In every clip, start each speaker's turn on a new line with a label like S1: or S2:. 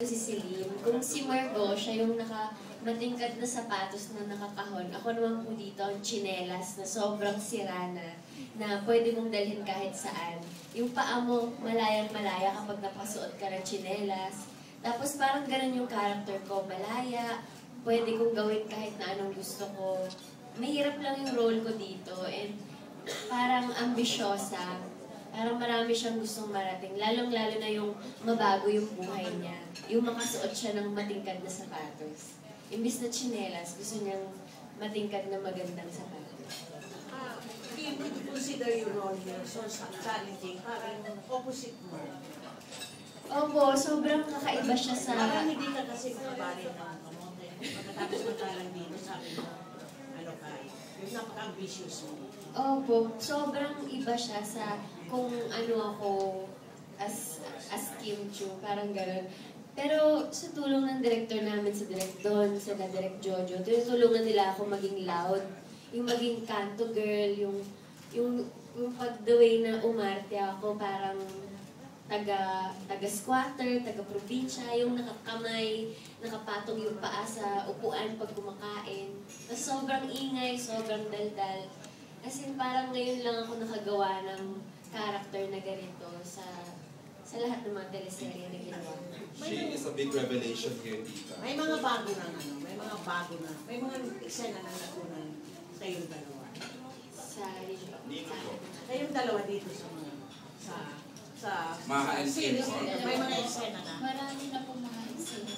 S1: Si Celine. Kung si Margot, siya yung matingkad na sapatos na nakakahon. Ako naman po dito ang tsinelas na sobrang sira na pwede mong dalhin kahit saan. Yung paa mo malayang-malaya kapag napasuot ka ng tsinelas. Tapos parang ganun yung character ko, malaya. Pwede kong gawin kahit na anong gusto ko. Mahirap lang yung role ko dito and parang ambisyosa. Parang marami siyang gustong marating. Lalong-lalo na yung mabago yung buhay niya. Yung makasuot siya ng matingkad na sapatos. Imbis na tsinelas, gusto niyang matingkad na magandang sapatos.
S2: Do you consider your role here so challenging? Parang opposite mo.
S1: Opo, sobrang kakaiba siya sa...
S2: Parang hindi ka kasi makabarin ng kamote. Pagkatapos matalang dito, sabi mo, ano ka, yung napaka-ambitious mo.
S1: Opo, sobrang iba siya sa kung ano ako as Kim Chu, parang gano'n. Pero sa tulong ng director namin, sa Direk Don, sa Direk Jojo, tinutulungan nila ako maging loud, yung maging kanto girl, yung pag the way na umarte ako, parang taga-squatter, taga-probinsya, yung nakakamay, nakapatong yung paa sa upuan pag kumakain. Tapos sobrang ingay, sobrang daldal. As in, parang ngayon lang ako nakagawa ng character na ganito sa lahat ng mga teleserye na ginawa.
S3: She is a big revelation here, Tita.
S2: May mga bago na may mga eksena na natunan kayong dalawa.
S3: Dito po.
S2: Kayong dalawa dito sa series. May mga eksena na.
S4: Marami na po mga eksena.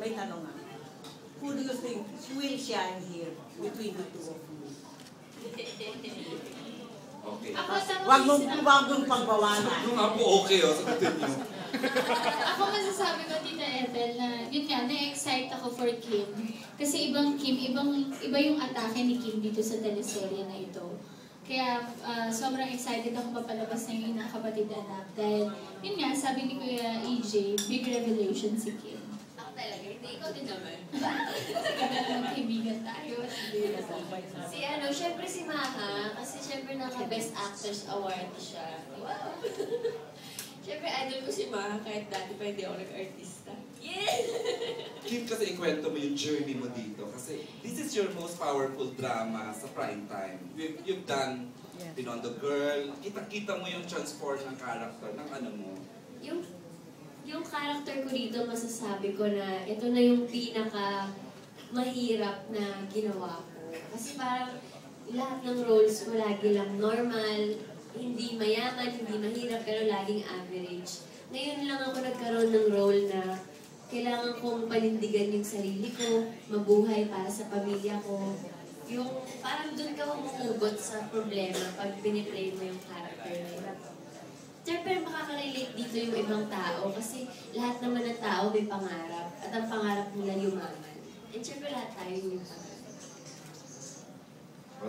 S2: May tanong nga. Who do you think will shine here between the two of you?
S3: Okay.
S2: Wag mong pagbawalan.
S3: Yung nga po okay, sagutin niyo.
S4: Ako masasabi ko, Tita Ethel, na yun nga, na-excite ako for Kim. Kasi ibang Kim, iba yung atake ni Kim dito sa teleserye na ito. Kaya sobrang excited ako papalabas na yung Inakapatid Anak. Dahil yun nga, sabi ni Kuya EJ, big revelation si Kim.
S1: Ako talaga, hindi ikaw din naman.
S4: Ganda naman kaibigan tayo.
S1: Syempre si Maha, kasi syempre naka-Best Actress Award siya. Wow! Syempre idol ko si Maha kahit dati pa hindi ako nag-artista. Yeah!
S3: Kim, kasi ikwento mo yung journey mo dito. Kasi this is your most powerful drama sa prime time. You've done Binondo Girl. Kita-kita mo yung transform ng character ng ano mo.
S1: Yung character ko dito, masasabi ko na ito na yung pinaka mahirap na ginawa ko. Kasi parang lahat ng roles ko lagi lang normal, hindi mayaman, hindi mahirap, pero laging average. Ngayon lang ako nagkaroon ng role na kailangan kong panindigan yung sarili ko, mabuhay para sa pamilya ko. Yung parang doon ka humuhugot sa problema pag piniplay mo yung character na yun. Siyempre, makaka-relate dito yung ibang tao kasi lahat naman ng tao may pangarap at ang pangarap nila yumaman. And siyempre, lahat tayo yung pangarap.